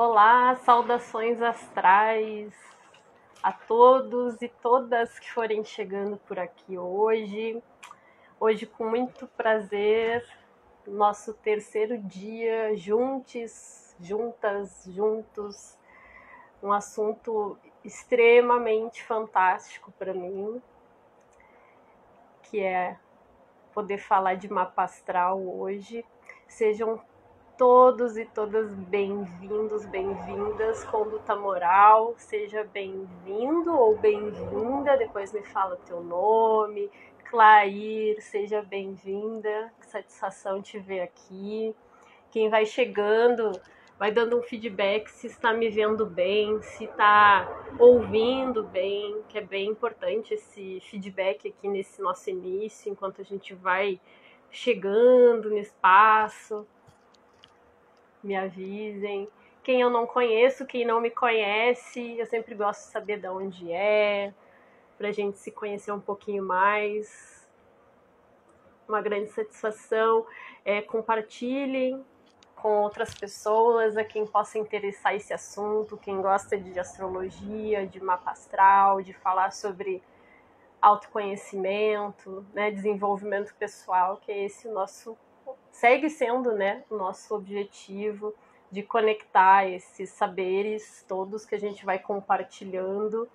Olá, saudações astrais a todos e todas que forem chegando por aqui hoje. Hoje, com muito prazer, nosso terceiro dia juntos, um assunto extremamente fantástico para mim, que é poder falar de mapa astral hoje. Sejam todos e todas bem-vindos, bem-vindas. Conduta moral, seja bem-vindo ou bem-vinda, depois me fala o teu nome. Clair, seja bem-vinda, que satisfação te ver aqui. Quem vai chegando, vai dando um feedback se está me vendo bem, se está ouvindo bem, que é bem importante esse feedback aqui nesse nosso início, enquanto a gente vai chegando no espaço. Me avisem. Quem eu não conheço, quem não me conhece, eu sempre gosto de saber de onde é, pra gente se conhecer um pouquinho mais. Uma grande satisfação. Compartilhem com outras pessoas, a quem possa interessar esse assunto, quem gosta de astrologia, de mapa astral, de falar sobre autoconhecimento, né, desenvolvimento pessoal, que é esse o nosso, segue sendo, né, o nosso objetivo, de conectar esses saberes todos que a gente vai compartilhando,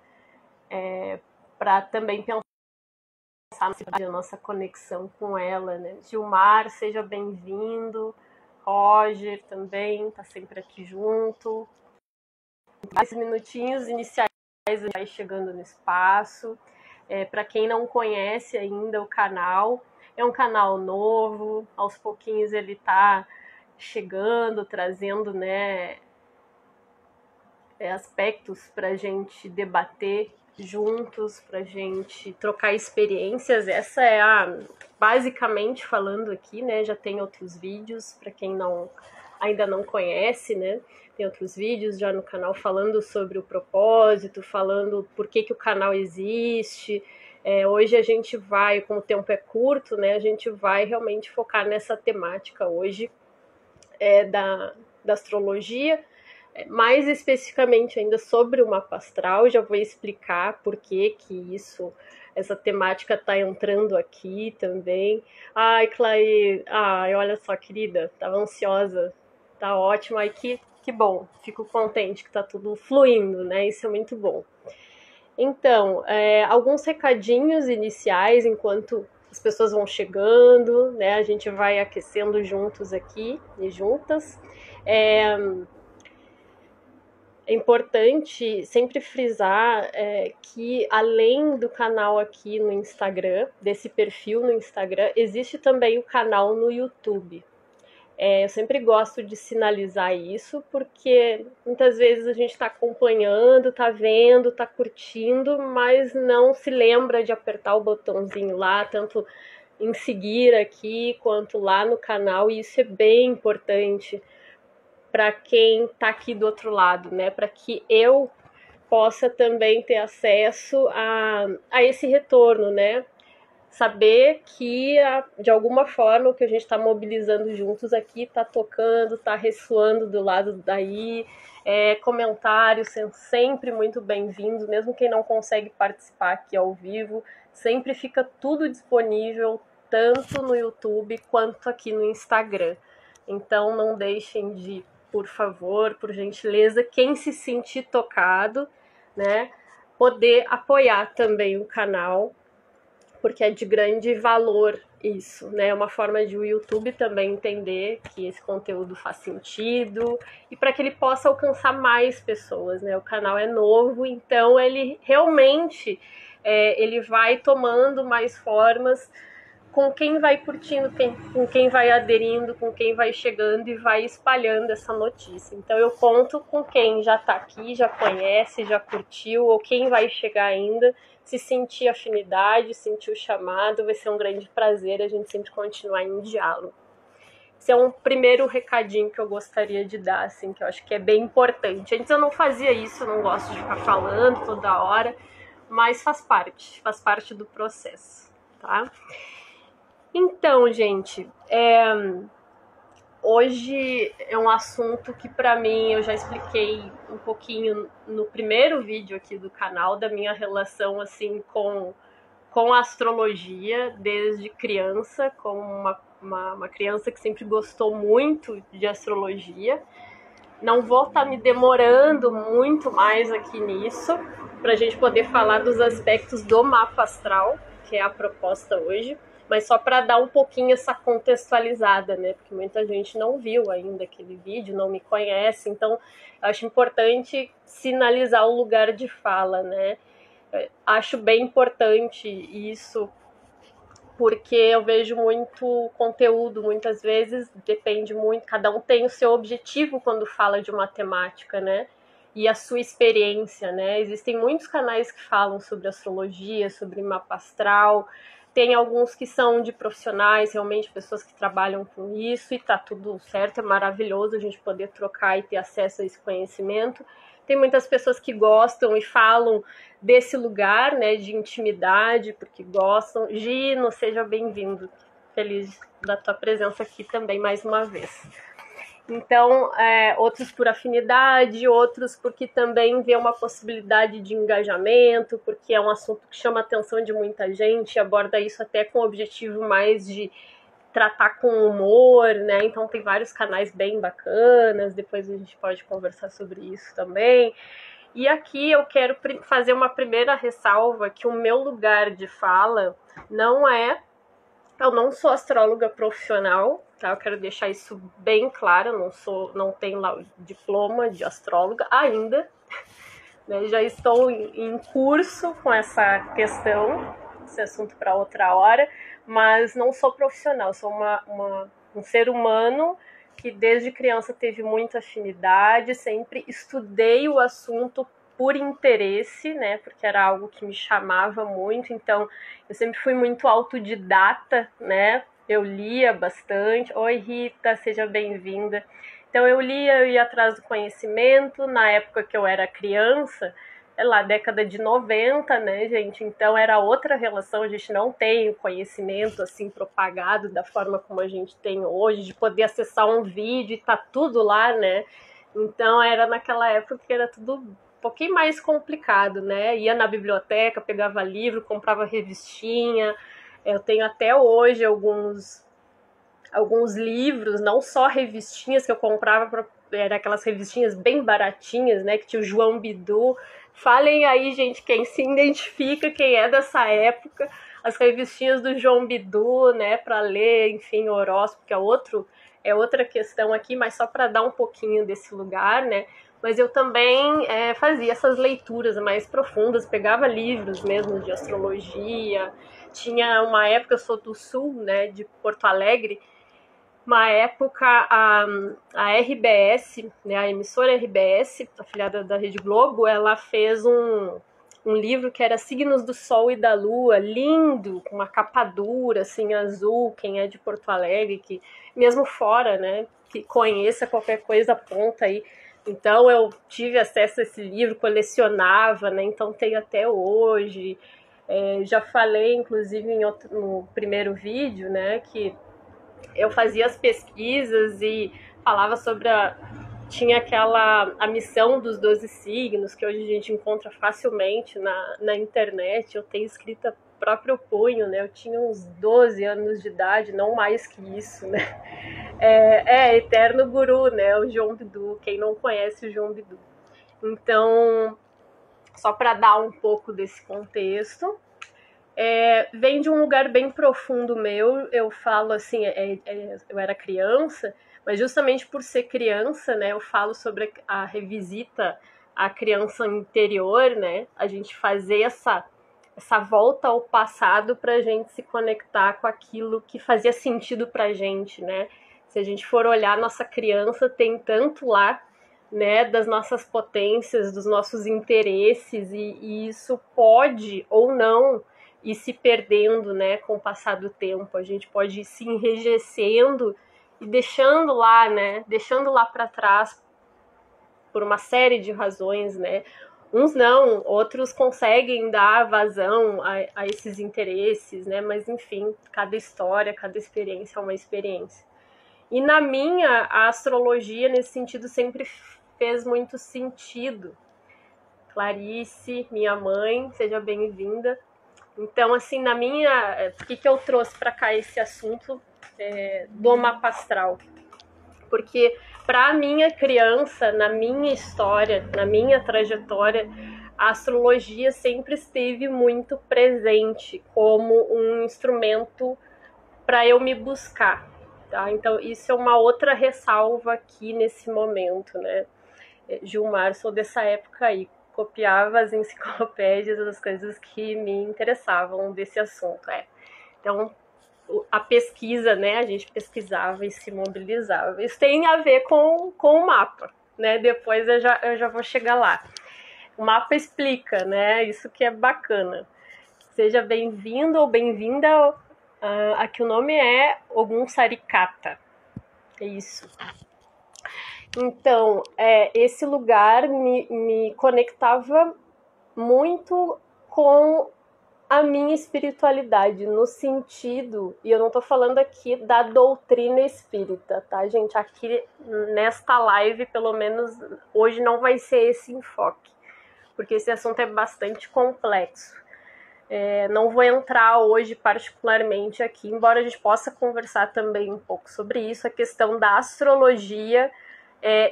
para também pensar na nossa conexão com ela, né? Gilmar, seja bem-vindo. Roger também está sempre aqui junto. Mais minutinhos iniciais, vai chegando no espaço. Para quem não conhece ainda o canal, é um canal novo, aos pouquinhos ele está chegando, trazendo, né, aspectos para a gente debater juntos, para a gente trocar experiências. Essa é basicamente falando aqui, né, já tem outros vídeos, para quem ainda não conhece, né, tem outros vídeos já no canal falando sobre o propósito, falando por que o canal existe. Hoje a gente vai, como o tempo é curto, né, a gente vai realmente focar nessa temática hoje da astrologia, mais especificamente ainda sobre o mapa astral. Já vou explicar por que essa temática está entrando aqui também. Ai, Clay, olha só, querida, estava ansiosa, tá ótimo, ai, que bom, fico contente que está tudo fluindo, né, isso é muito bom. Então, alguns recadinhos iniciais, enquanto as pessoas vão chegando, né, a gente vai aquecendo juntos aqui e juntas. É importante sempre frisar que, além do canal aqui no Instagram, desse perfil no Instagram, existe também o canal no YouTube. Eu sempre gosto de sinalizar isso, porque muitas vezes a gente está acompanhando, está vendo, está curtindo, mas não se lembra de apertar o botãozinho lá, tanto em seguir aqui quanto lá no canal, e isso é bem importante para quem está aqui do outro lado, né? Para que eu possa também ter acesso a esse retorno, né? Saber que, de alguma forma, o que a gente está mobilizando juntos aqui está tocando, está ressoando do lado daí. Comentários são sempre muito bem-vindos, mesmo quem não consegue participar aqui ao vivo, sempre fica tudo disponível, tanto no YouTube quanto aqui no Instagram. Então não deixem de, por favor, por gentileza, quem se sentir tocado, né, poder apoiar também o canal, porque é de grande valor isso, né? É uma forma de o YouTube também entender que esse conteúdo faz sentido e para que ele possa alcançar mais pessoas, né? O canal é novo, então ele realmente ele vai tomando mais formas com quem vai curtindo, com quem vai aderindo, com quem vai chegando e vai espalhando essa notícia. Então eu conto com quem já está aqui, já conhece, já curtiu, ou quem vai chegar ainda. Se sentir afinidade, sentir o chamado, vai ser um grande prazer a gente sempre continuar em diálogo. Esse é um primeiro recadinho que eu gostaria de dar, assim, que eu acho que é bem importante. Antes eu não fazia isso, eu não gosto de ficar falando toda hora, mas faz parte do processo, tá? Então, gente, hoje é um assunto que para mim eu já expliquei um pouquinho no primeiro vídeo aqui do canal da minha relação assim com a astrologia desde criança, como uma criança que sempre gostou muito de astrologia. Não vou estar me demorando muito mais aqui nisso, para a gente poder falar dos aspectos do mapa astral, que é a proposta hoje, mas só para dar um pouquinho essa contextualizada, né? Porque muita gente não viu ainda aquele vídeo, não me conhece, então eu acho importante sinalizar o lugar de fala, né? Acho bem importante isso, porque eu vejo muito conteúdo, muitas vezes, depende muito, cada um tem o seu objetivo quando fala de uma temática, né? E a sua experiência, né? Existem muitos canais que falam sobre astrologia, sobre mapa astral, tem alguns que são de profissionais, realmente pessoas que trabalham com isso, e tá tudo certo, é maravilhoso a gente poder trocar e ter acesso a esse conhecimento. Tem muitas pessoas que gostam e falam desse lugar, né, de intimidade, porque gostam. Gino, seja bem-vindo. Feliz da tua presença aqui também mais uma vez. Então, outros por afinidade, outros porque também vê uma possibilidade de engajamento, porque é um assunto que chama a atenção de muita gente, aborda isso até com o objetivo mais de tratar com humor, né? Então tem vários canais bem bacanas, depois a gente pode conversar sobre isso também. E aqui eu quero fazer uma primeira ressalva, que o meu lugar de fala não é... Eu não sou astróloga profissional, tá? Eu quero deixar isso bem claro, eu não tenho lá o diploma de astróloga ainda, né? Já estou em curso com essa questão, esse assunto para outra hora, mas não sou profissional, sou um ser humano que desde criança teve muita afinidade, sempre estudei o assunto por interesse, né, porque era algo que me chamava muito, então eu sempre fui muito autodidata, né, eu lia bastante. Oi, Rita, seja bem-vinda. Então eu lia, eu ia atrás do conhecimento, na época que eu era criança, lá, década de 90, né, gente? Então era outra relação, a gente não tem o conhecimento, assim, propagado da forma como a gente tem hoje, de poder acessar um vídeo e tá tudo lá, né? Então era naquela época que era tudo um pouquinho mais complicado, né? Ia na biblioteca, pegava livro, comprava revistinha. Eu tenho até hoje alguns livros, não só revistinhas que eu comprava, era aquelas revistinhas bem baratinhas, né? Que tinha o João Bidu. Falem aí, gente, quem se identifica, quem é dessa época, as revistinhas do João Bidu, né? Para ler, enfim, horóscopo, que é outra questão aqui, mas só para dar um pouquinho desse lugar, né? Mas eu também fazia essas leituras mais profundas, pegava livros mesmo de astrologia. Tinha uma época, eu sou do sul, né, de Porto Alegre, uma época a RBS, né, a emissora RBS, afiliada da Rede Globo, ela fez um livro que era Signos do Sol e da Lua, lindo, com uma capa dura, assim, azul. Quem é de Porto Alegre, que mesmo fora, né, que conheça qualquer coisa, aponta aí. Então eu tive acesso a esse livro, colecionava, né, então tenho até hoje. Já falei, inclusive, no primeiro vídeo, né, que eu fazia as pesquisas e falava sobre tinha a missão dos 12 signos, que hoje a gente encontra facilmente na internet. Eu tenho escrita próprio punho, né? Eu tinha uns 12 anos de idade, não mais que isso, né? Eterno Guru, né? O João Bidu, quem não conhece o João Bidu. Então, só para dar um pouco desse contexto, vem de um lugar bem profundo meu. Eu falo assim, eu era criança, mas justamente por ser criança, né, eu falo sobre a revisita à criança interior, né, a gente fazer essa volta ao passado para a gente se conectar com aquilo que fazia sentido para a gente, né. Se a gente for olhar nossa criança, tem tanto lá, né, das nossas potências, dos nossos interesses, e isso pode ou não ir se perdendo, né, com o passar do tempo. A gente pode ir se enrijecendo e deixando lá, né, deixando lá para trás por uma série de razões, né. Uns não, outros conseguem dar vazão a esses interesses, né, mas enfim, cada história, cada experiência é uma experiência. E na minha, a astrologia, nesse sentido, sempre fez muito sentido. Clarice, minha mãe, seja bem-vinda. Então, assim, na minha... Por que eu trouxe para cá esse assunto do mapa astral? Porque para a minha criança, na minha história, na minha trajetória, a astrologia sempre esteve muito presente como um instrumento para eu me buscar. Tá? Então, isso é uma outra ressalva aqui nesse momento, né? Gilmar, sou dessa época aí, copiava as enciclopédias, as coisas que me interessavam desse assunto. Então, a pesquisa, né? A gente pesquisava e se mobilizava. Isso tem a ver com o mapa, né? Depois eu já vou chegar lá. O mapa explica, né? Isso que é bacana. Seja bem-vindo ou bem-vinda. Aqui o nome é Ogum Sarikata. É isso. Então, esse lugar me conectava muito com a minha espiritualidade, no sentido, e eu não tô falando aqui da doutrina espírita, tá, gente? Aqui nesta live, pelo menos hoje, não vai ser esse enfoque, porque esse assunto é bastante complexo. Não vou entrar hoje particularmente aqui, embora a gente possa conversar também um pouco sobre isso, a questão da astrologia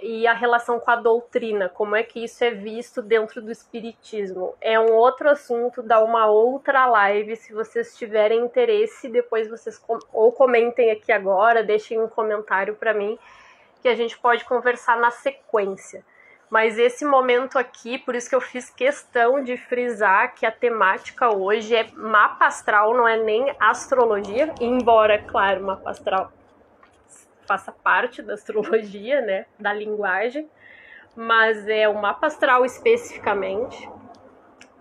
e a relação com a doutrina, como é que isso é visto dentro do espiritismo. É um outro assunto, dá uma outra live, se vocês tiverem interesse, depois vocês ou comentem aqui agora, deixem um comentário para mim, que a gente pode conversar na sequência. Mas esse momento aqui, por isso que eu fiz questão de frisar que a temática hoje é mapa astral, não é nem astrologia, embora, claro, mapa astral faça parte da astrologia, né, da linguagem, mas é o mapa astral especificamente,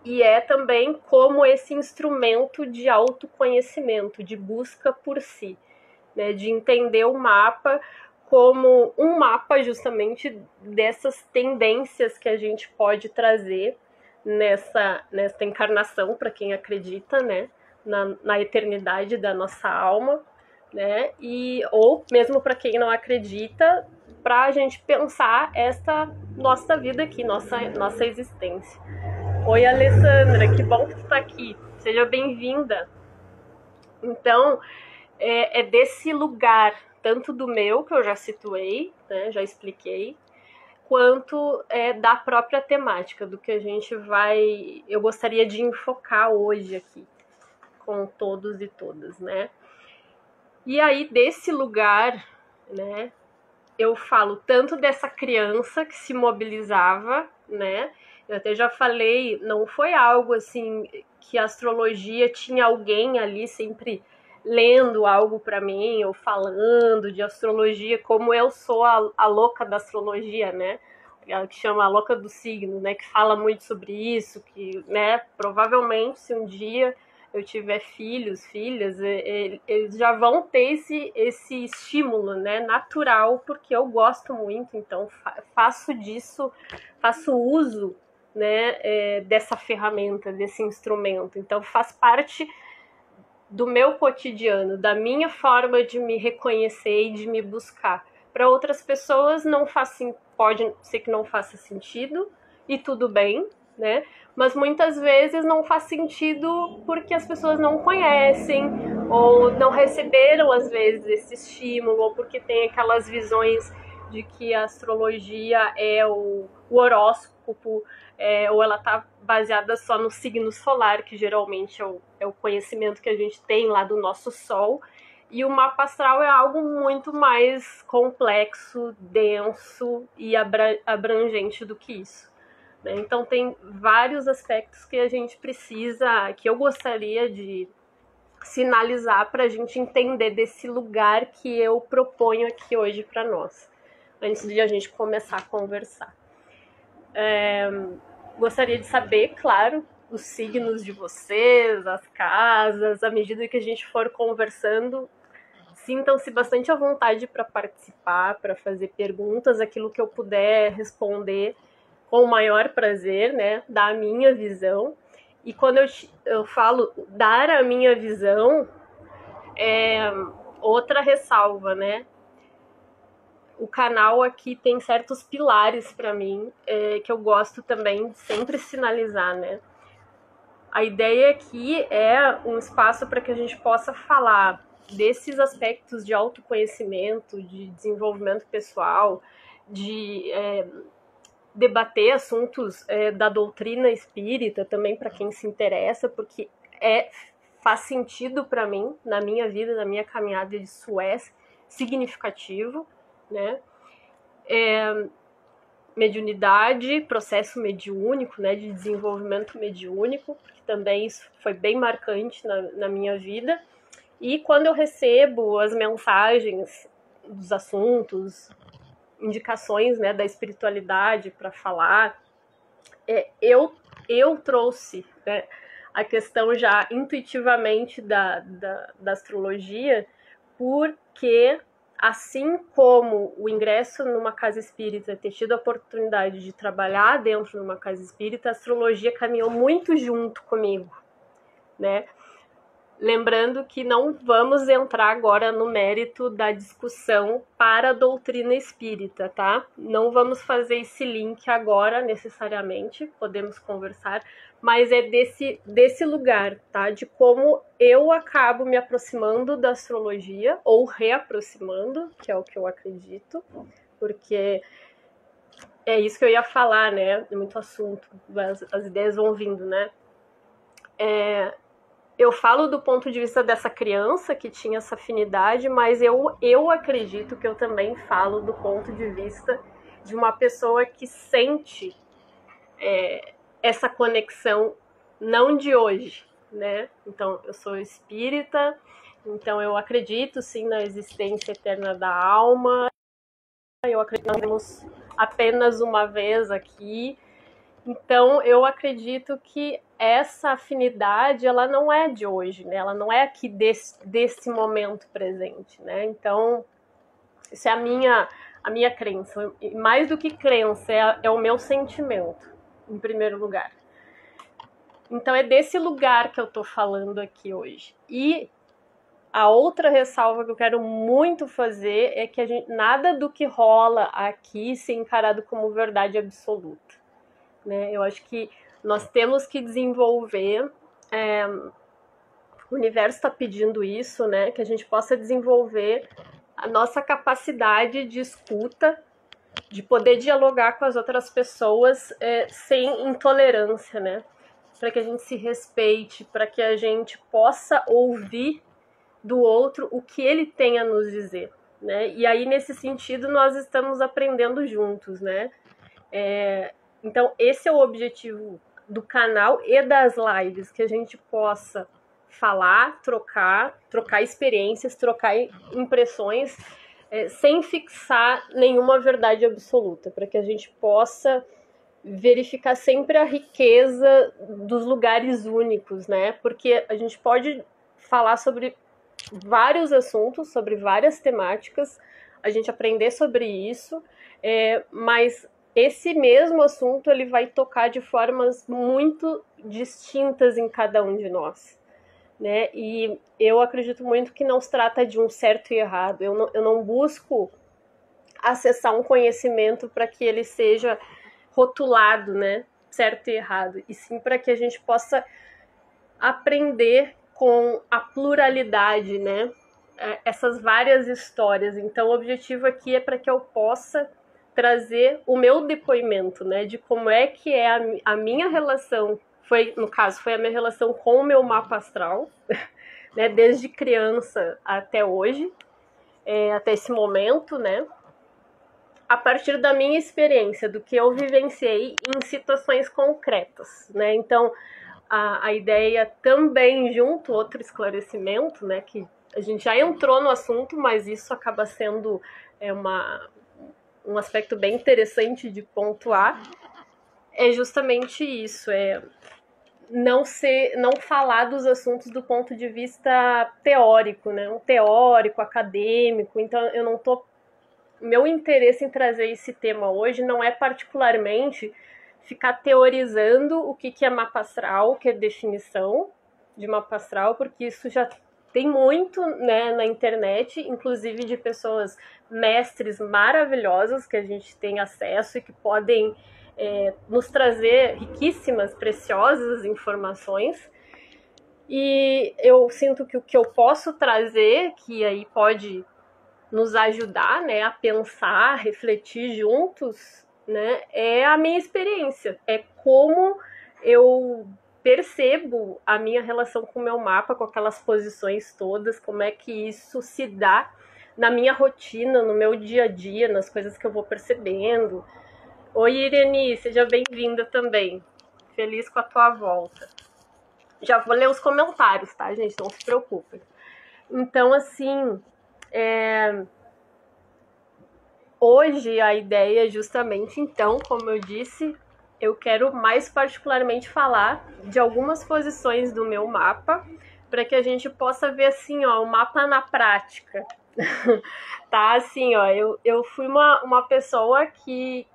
e é também como esse instrumento de autoconhecimento, de busca por si, né, de entender o mapa como um mapa justamente dessas tendências que a gente pode trazer nessa encarnação, para quem acredita, né, na eternidade da nossa alma, né? Ou mesmo para quem não acredita, para a gente pensar esta nossa vida aqui, nossa existência. Oi, Alessandra, que bom que tu está aqui. Seja bem-vinda. Então, é desse lugar, tanto do meu, que eu já situei, né, já expliquei, quanto da própria temática, do que a gente eu gostaria de enfocar hoje aqui, com todos e todas, né? E aí, desse lugar, né, eu falo tanto dessa criança que se mobilizava, né? Eu até já falei, não foi algo assim que a astrologia tinha alguém ali sempre lendo algo para mim ou falando de astrologia, como eu sou a louca da astrologia, né? Ela que chama a louca do signo, né? Que fala muito sobre isso, que, né? Provavelmente se um dia eu tiver filhos, filhas, eles já vão ter esse estímulo, né, natural, porque eu gosto muito, então faço uso, né, dessa ferramenta, desse instrumento. Então faz parte do meu cotidiano, da minha forma de me reconhecer e de me buscar. Para outras pessoas não faz, pode ser que não faça sentido, e tudo bem, né? Mas muitas vezes não faz sentido porque as pessoas não conhecem ou não receberam às vezes esse estímulo, ou porque tem aquelas visões de que a astrologia é o horóscopo, ou ela está baseada só no signo solar, que geralmente é o conhecimento que a gente tem lá do nosso sol. E o mapa astral é algo muito mais complexo, denso e abrangente do que isso. Então tem vários aspectos que a gente precisa, que eu gostaria de sinalizar para a gente entender desse lugar que eu proponho aqui hoje para nós, antes de a gente começar a conversar. Gostaria de saber, claro, os signos de vocês, as casas, à medida que a gente for conversando, sintam-se bastante à vontade para participar, para fazer perguntas, aquilo que eu puder responder com o maior prazer, né, dar a minha visão. E quando eu falo dar a minha visão, outra ressalva, né, o canal aqui tem certos pilares para mim, que eu gosto também de sempre sinalizar, né? A ideia aqui é um espaço para que a gente possa falar desses aspectos de autoconhecimento, de desenvolvimento pessoal, de debater assuntos da doutrina espírita também para quem se interessa, porque faz sentido para mim, na minha vida, na minha caminhada, isso é significativo, né? Mediunidade, processo mediúnico, né, de desenvolvimento mediúnico, porque também isso foi bem marcante na minha vida. E quando eu recebo as mensagens dos assuntos, indicações, né, da espiritualidade para falar, eu trouxe, né, a questão já intuitivamente da astrologia, porque assim como o ingresso numa casa espírita, ter tido a oportunidade de trabalhar dentro de uma casa espírita, a astrologia caminhou muito junto comigo, né? Lembrando que não vamos entrar agora no mérito da discussão para a doutrina espírita, tá? Não vamos fazer esse link agora necessariamente, podemos conversar, mas é desse lugar, tá? De como eu acabo me aproximando da astrologia, ou reaproximando, que é o que eu acredito, porque é isso que eu ia falar, né? É muito assunto, as ideias vão vindo, né? Eu falo do ponto de vista dessa criança que tinha essa afinidade, mas eu acredito que eu também falo do ponto de vista de uma pessoa que sente essa conexão não de hoje, né? Então, eu sou espírita, então eu acredito sim na existência eterna da alma, eu acredito que nós vemos apenas uma vez aqui. Então, eu acredito que essa afinidade, ela não é de hoje, né? Ela não é aqui desse momento presente, né? Então, isso é a minha crença. E mais do que crença, é o meu sentimento, em primeiro lugar. Então, é desse lugar que eu tô falando aqui hoje. E a outra ressalva que eu quero muito fazer é que nada do que rola aqui se encarado como verdade absoluta, né? Eu acho que nós temos que desenvolver, o universo está pedindo isso, né? Que a gente possa desenvolver a nossa capacidade de escuta, de poder dialogar com as outras pessoas sem intolerância, né? Para que a gente se respeite, para que a gente possa ouvir do outro o que ele tem a nos dizer, né? E aí, nesse sentido, nós estamos aprendendo juntos, né? Então, esse é o objetivo do canal e das lives, que a gente possa falar, trocar experiências, trocar impressões, sem fixar nenhuma verdade absoluta, para que a gente possa verificar sempre a riqueza dos lugares únicos, né? Porque a gente pode falar sobre vários assuntos, sobre várias temáticas, a gente aprender sobre isso, mas esse mesmo assunto ele vai tocar de formas muito distintas em cada um de nós, né? E eu acredito muito que não se trata de um certo e errado. Eu não busco acessar um conhecimento para que ele seja rotulado, né? Certo e errado, e sim para que a gente possa aprender com a pluralidade, né? Essas várias histórias. Então, o objetivo aqui é para que eu possa trazer o meu depoimento, né? De como é que é a minha relação, no caso, foi a minha relação com o meu mapa astral, né? Desde criança até hoje, até esse momento, né? A partir da minha experiência, do que eu vivenciei em situações concretas, né? Então, a ideia também junto, outro esclarecimento, né, que a gente já entrou no assunto, mas isso acaba sendo um aspecto bem interessante de pontuar, é justamente isso, não falar dos assuntos do ponto de vista teórico, né, um teórico, acadêmico. Então eu não tô, meu interesse em trazer esse tema hoje não é particularmente ficar teorizando o que é mapa astral, que é definição de mapa astral, porque isso já Tem muito, né, na internet, inclusive de pessoas mestres maravilhosas que a gente tem acesso e que podem nos trazer riquíssimas, preciosas informações. E eu sinto que o que eu posso trazer, que aí pode nos ajudar, né, a pensar, refletir juntos, né, é a minha experiência, é como eu percebo a minha relação com o meu mapa, com aquelas posições todas, como é que isso se dá na minha rotina, no meu dia a dia, nas coisas que eu vou percebendo. Oi, Irene, seja bem-vinda também. Feliz com a tua volta. Já vou ler os comentários, tá, gente? Não se preocupem. Então, assim, hoje a ideia é justamente, então, como eu disse, eu quero mais particularmente falar de algumas posições do meu mapa, para que a gente possa ver, assim, ó, o mapa na prática. Tá, assim, ó, eu fui uma pessoa que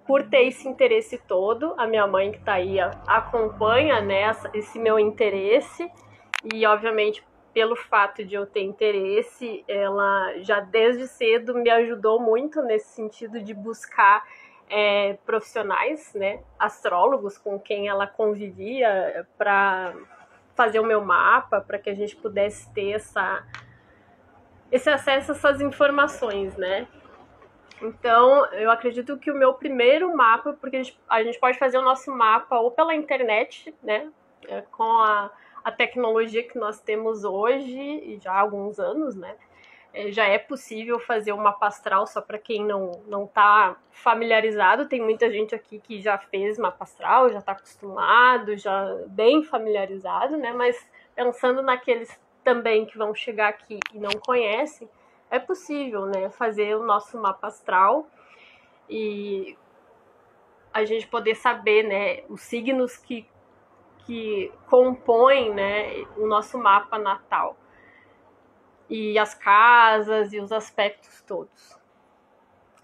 por ter esse interesse todo, a minha mãe que tá aí acompanha, né, esse meu interesse, e obviamente pelo fato de eu ter interesse, ela já desde cedo me ajudou muito nesse sentido de buscar profissionais, né, astrólogos com quem ela convivia para fazer o meu mapa, para que a gente pudesse ter esse acesso a essas informações, né? Então, eu acredito que o meu primeiro mapa, porque a gente pode fazer o nosso mapa ou pela internet, né? Com a tecnologia que nós temos hoje, e já há alguns anos, né? Já é possível fazer um mapa astral, só para quem não está familiarizado. Tem muita gente aqui que já fez mapa astral, já está acostumado, já bem familiarizado, né? Mas pensando naqueles também que vão chegar aqui e não conhecem, é possível, né, fazer o nosso mapa astral e a gente poder saber, né, os signos que compõem, né, o nosso mapa natal e as casas e os aspectos todos.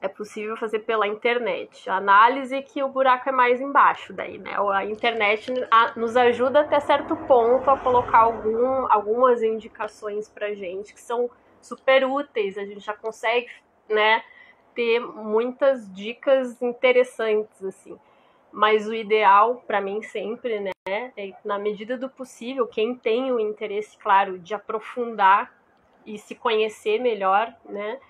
É possível fazer pela internet. A análise que o buraco é mais embaixo daí, né? A internet nos ajuda até certo ponto a colocar algumas indicações pra gente que são super úteis. A gente já consegue, né, ter muitas dicas interessantes, assim. Mas o ideal, para mim, sempre, né, é, na medida do possível, quem tem o interesse, claro, de aprofundar e se conhecer melhor, né,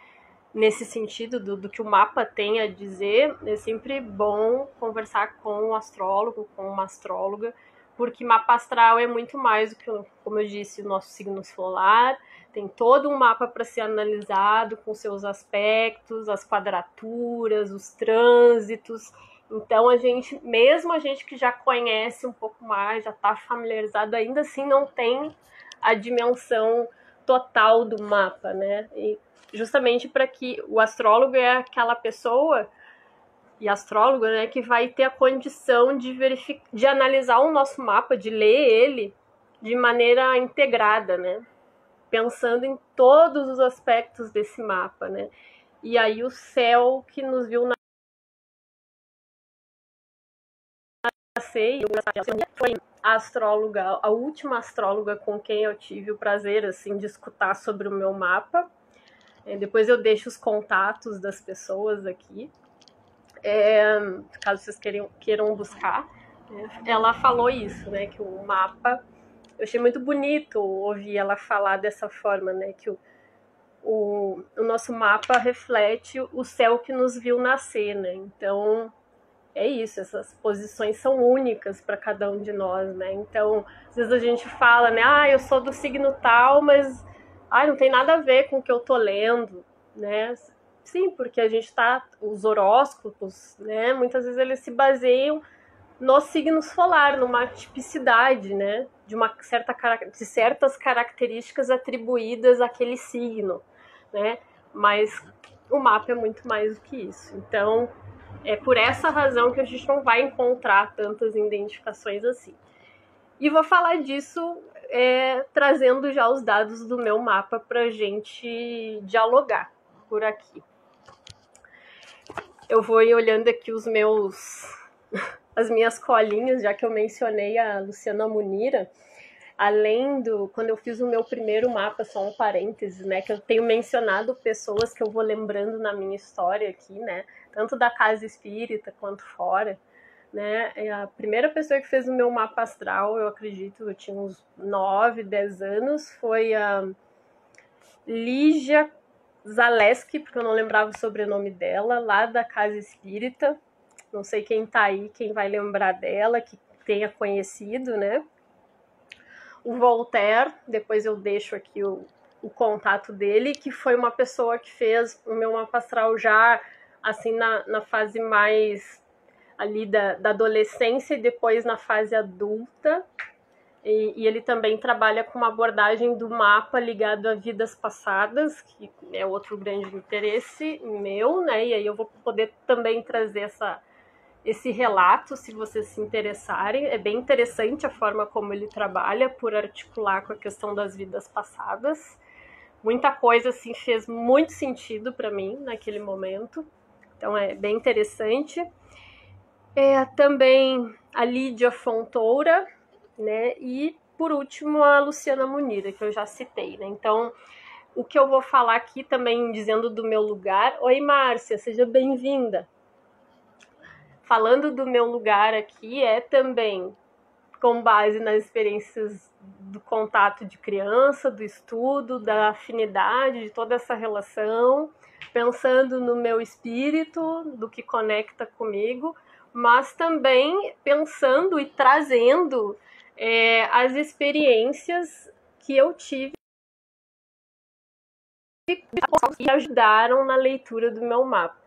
nesse sentido do que o mapa tem a dizer, é sempre bom conversar com um astrólogo, com uma astróloga, porque mapa astral é muito mais do que, como eu disse, o nosso signo solar, tem todo um mapa para ser analisado com seus aspectos, as quadraturas, os trânsitos. Então mesmo a gente que já conhece um pouco mais, já está familiarizado, ainda assim não tem a dimensão total do mapa, né? E justamente para que o astrólogo é aquela pessoa e astrólogo, né, que vai ter a condição de analisar o nosso mapa, de ler ele de maneira integrada, né, pensando em todos os aspectos desse mapa, né. E aí o céu que nos viu nascer, foi a astróloga, a última astróloga com quem eu tive o prazer assim de escutar sobre o meu mapa. Depois eu deixo os contatos das pessoas aqui, caso vocês queiram buscar. Ela falou isso, né, que o mapa, eu achei muito bonito ouvir ela falar dessa forma, né, que o nosso mapa reflete o céu que nos viu nascer, né, então é isso, essas posições são únicas para cada um de nós, né, então às vezes a gente fala, né, eu sou do signo tal, mas não tem nada a ver com o que eu tô lendo, né? Sim, porque a gente os horóscopos, né? Muitas vezes eles se baseiam no signo solar, numa tipicidade, né? De certas características atribuídas àquele signo, né? Mas o mapa é muito mais do que isso. Então, é por essa razão que a gente não vai encontrar tantas identificações assim. E vou falar disso trazendo já os dados do meu mapa para a gente dialogar por aqui. Eu vou ir olhando aqui as minhas colinhas, já que eu mencionei a Luciana Munira. além do... Quando eu fiz o meu primeiro mapa, só um parênteses, né? Que eu tenho mencionado pessoas que eu vou lembrando na minha história aqui, né? Tanto da casa espírita quanto fora, né? A primeira pessoa que fez o meu mapa astral, eu acredito, eu tinha uns 9, 10 anos, foi a Lígia Zaleski, porque eu não lembrava o sobrenome dela, lá da casa espírita. Não sei quem tá aí, quem vai lembrar dela, que tenha conhecido, né? O Voltaire, depois eu deixo aqui o contato dele, que foi uma pessoa que fez o meu mapa astral já, assim, na fase mais ali da adolescência e depois na fase adulta. E ele também trabalha com uma abordagem do mapa ligado a vidas passadas, que é outro grande interesse meu, né? E aí eu vou poder também trazer esse relato, se vocês se interessarem. É bem interessante a forma como ele trabalha, por articular com a questão das vidas passadas. Muita coisa assim fez muito sentido para mim naquele momento, então é bem interessante. Também a Lídia Fontoura, né? E por último a Luciana Munira, que eu já citei, né? Então, o que eu vou falar aqui também, dizendo do meu lugar. Oi, Márcia, seja bem-vinda. Falando do meu lugar aqui, também com base nas experiências do contato de criança, do estudo, da afinidade, de toda essa relação, pensando no meu espírito, do que conecta comigo, mas também pensando e trazendo as experiências que eu tive que ajudaram na leitura do meu mapa.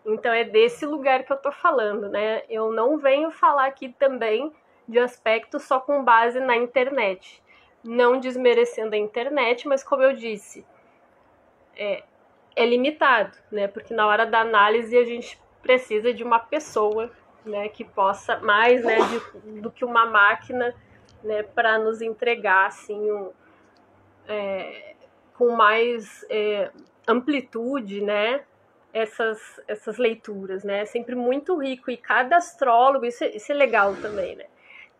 Então é desse lugar que eu tô falando, né? Eu não venho falar aqui também de aspectos só com base na internet. Não desmerecendo a internet, mas como eu disse, é limitado, né? Porque na hora da análise a gente precisa de uma pessoa, né, que possa mais, né, do que uma máquina, né, para nos entregar assim com mais amplitude, né, essas leituras, né? É sempre muito rico, e cada astrólogo, isso é legal também, né?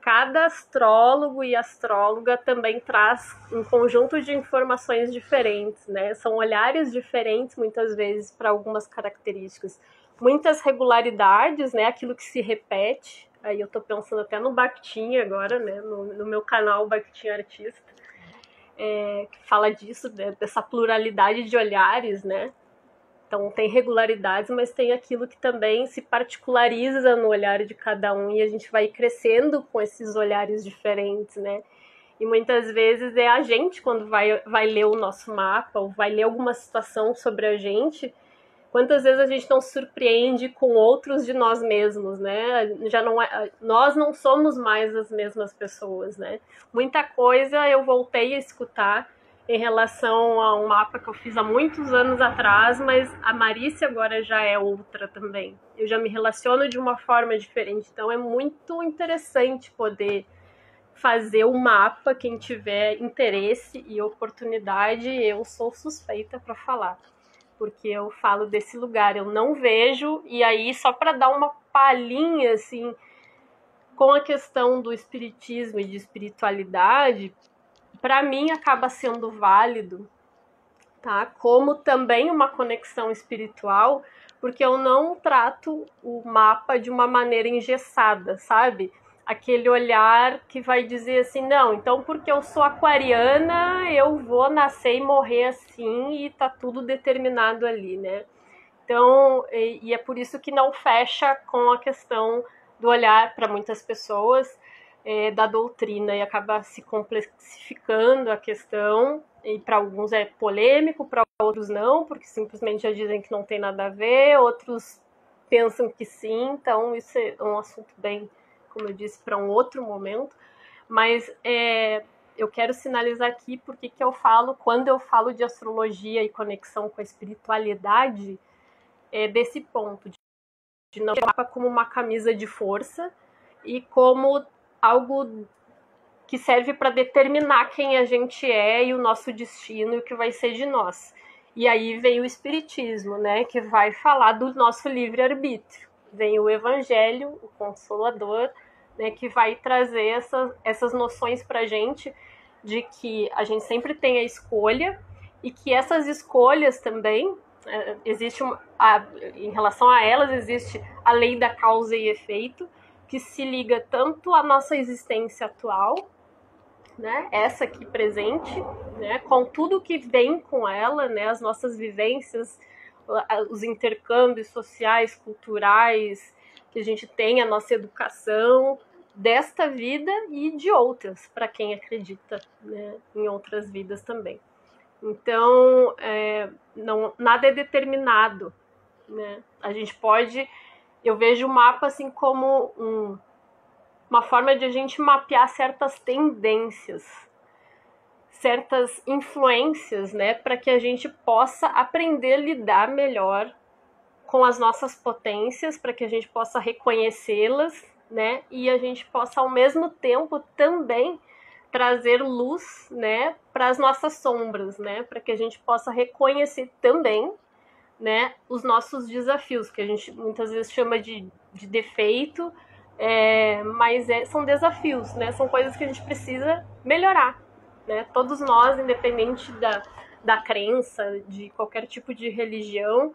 Cada astrólogo e astróloga também traz um conjunto de informações diferentes, né? São olhares diferentes, muitas vezes, para algumas características. Muitas regularidades, né? Aquilo que se repete. Aí eu estou pensando até no Bakhtin agora, né? No meu canal Bakhtin Artista, que fala disso, né? Dessa pluralidade de olhares, né? Então tem regularidades, mas tem aquilo que também se particulariza no olhar de cada um, e a gente vai crescendo com esses olhares diferentes, né? E muitas vezes é a gente, quando vai ler o nosso mapa, ou vai ler alguma situação sobre a gente, quantas vezes a gente não se surpreende com outros de nós mesmos, né? Nós não somos mais as mesmas pessoas, né? Muita coisa eu voltei a escutar em relação a um mapa que eu fiz há muitos anos atrás, mas a Marícia agora já é outra também. Eu já me relaciono de uma forma diferente, então é muito interessante poder fazer o mapa. Quem tiver interesse e oportunidade, eu sou suspeita para falar, porque eu falo desse lugar, eu não vejo, e aí só para dar uma palhinha assim, com a questão do espiritismo e de espiritualidade, para mim acaba sendo válido, tá? Como também uma conexão espiritual, porque eu não trato o mapa de uma maneira engessada, sabe? Aquele olhar que vai dizer assim, não, então porque eu sou aquariana, eu vou nascer e morrer assim, e tá tudo determinado ali, né? Então, e é por isso que não fecha com a questão do olhar para muitas pessoas, da doutrina, e acaba se complexificando a questão, e para alguns é polêmico, para outros não, porque simplesmente já dizem que não tem nada a ver, outros pensam que sim, então isso é um assunto bem, como eu disse, para um outro momento, mas eu quero sinalizar aqui porque que eu falo, quando eu falo de astrologia e conexão com a espiritualidade, desse ponto, de não mapa como uma camisa de força e como algo que serve para determinar quem a gente é e o nosso destino e o que vai ser de nós. E aí vem o espiritismo, né, que vai falar do nosso livre-arbítrio. Vem o evangelho, o consolador, né, que vai trazer essas noções para a gente de que a gente sempre tem a escolha e que essas escolhas também, existe em relação a elas, existe a lei da causa e efeito, que se liga tanto à nossa existência atual, né, essa aqui presente, né, com tudo que vem com ela, né, as nossas vivências, os intercâmbios sociais, culturais, que a gente tem, a nossa educação, desta vida e de outras, para quem acredita, né, em outras vidas também. Então, nada é determinado, né? A gente pode... Eu vejo o mapa assim como uma forma de a gente mapear certas tendências, certas influências, né? Para que a gente possa aprender a lidar melhor com as nossas potências, para que a gente possa reconhecê-las, né? E a gente possa, ao mesmo tempo, também trazer luz, né, para as nossas sombras, né, para que a gente possa reconhecer também, né, os nossos desafios, que a gente muitas vezes chama de defeito, mas são desafios, né, são coisas que a gente precisa melhorar, né, todos nós, independente da crença, de qualquer tipo de religião,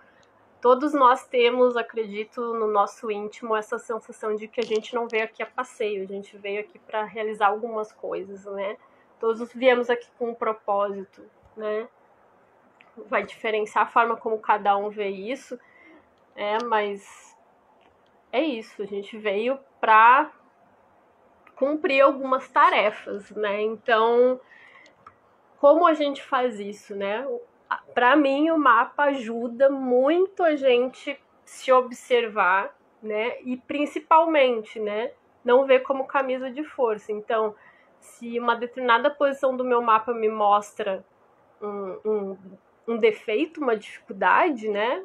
todos nós temos, acredito, no nosso íntimo, essa sensação de que a gente não veio aqui a passeio, a gente veio aqui para realizar algumas coisas, né? Todos viemos aqui com um propósito, né? Vai diferenciar a forma como cada um vê isso, mas é isso, a gente veio para cumprir algumas tarefas, né? Então, como a gente faz isso, né? Para mim, o mapa ajuda muito a gente se observar, né? E principalmente, né? Não ver como camisa de força. Então, se uma determinada posição do meu mapa me mostra um defeito, uma dificuldade, né?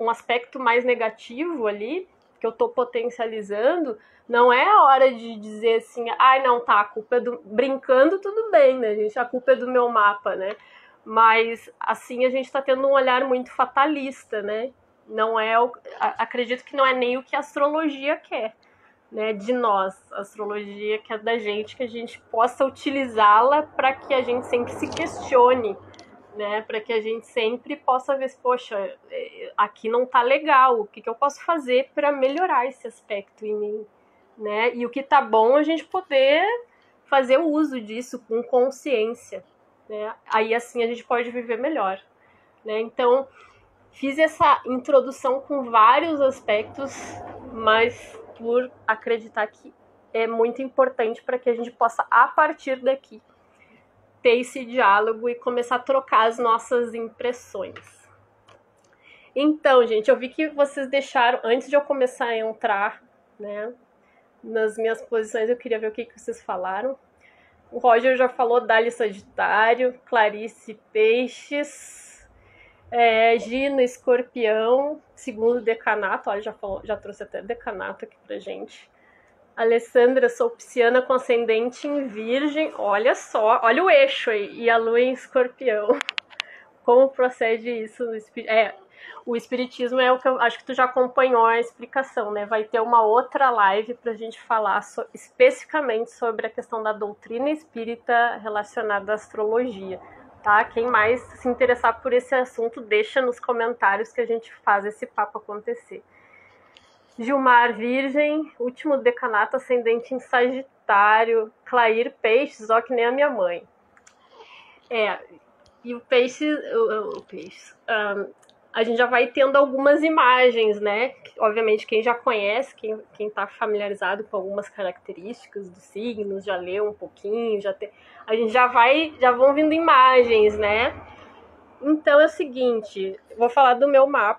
Um aspecto mais negativo ali, que eu estou potencializando, não é a hora de dizer assim, ai, não, tá, a culpa é do... Brincando, tudo bem, né, gente? A culpa é do meu mapa, né? Mas assim a gente está tendo um olhar muito fatalista, né? Não é, acredito que não é nem o que a astrologia quer, né? De nós, a astrologia quer da gente que a gente possa utilizá-la para que a gente sempre se questione, né? Para que a gente sempre possa ver, poxa, aqui não tá legal, o que eu posso fazer para melhorar esse aspecto em mim, né? E o que tá bom a gente poder fazer o uso disso com consciência. Né? Aí assim a gente pode viver melhor, né? Então fiz essa introdução com vários aspectos, mas por acreditar que é muito importante para que a gente possa, a partir daqui, ter esse diálogo e começar a trocar as nossas impressões. Então, gente, eu vi que vocês deixaram, antes de eu começar a entrar, né, nas minhas posições, eu queria ver o que vocês falaram. O Roger já falou Dali Sagitário, Clarice Peixes, Gina Escorpião, segundo decanato, olha, já trouxe até decanato aqui pra gente. Alessandra, sou pisciana com ascendente em Virgem, olha só, olha o eixo aí, e a lua em Escorpião. Como procede isso no espiritismo? O espiritismo é o que eu acho que tu já acompanhou a explicação, né? Vai ter uma outra live pra gente falar especificamente sobre a questão da doutrina espírita relacionada à astrologia, tá? Quem mais se interessar por esse assunto, deixa nos comentários que a gente faz esse papo acontecer. Gilmar Virgem, último decanato, ascendente em Sagitário, Clair Peixes, ó, que nem a minha mãe. E o Peixes, a gente já vai tendo algumas imagens, né? Obviamente, quem já conhece, quem está familiarizado com algumas características dos signos, já leu um pouquinho, a gente já vão vindo imagens, né? Então é o seguinte, vou falar do meu mapa.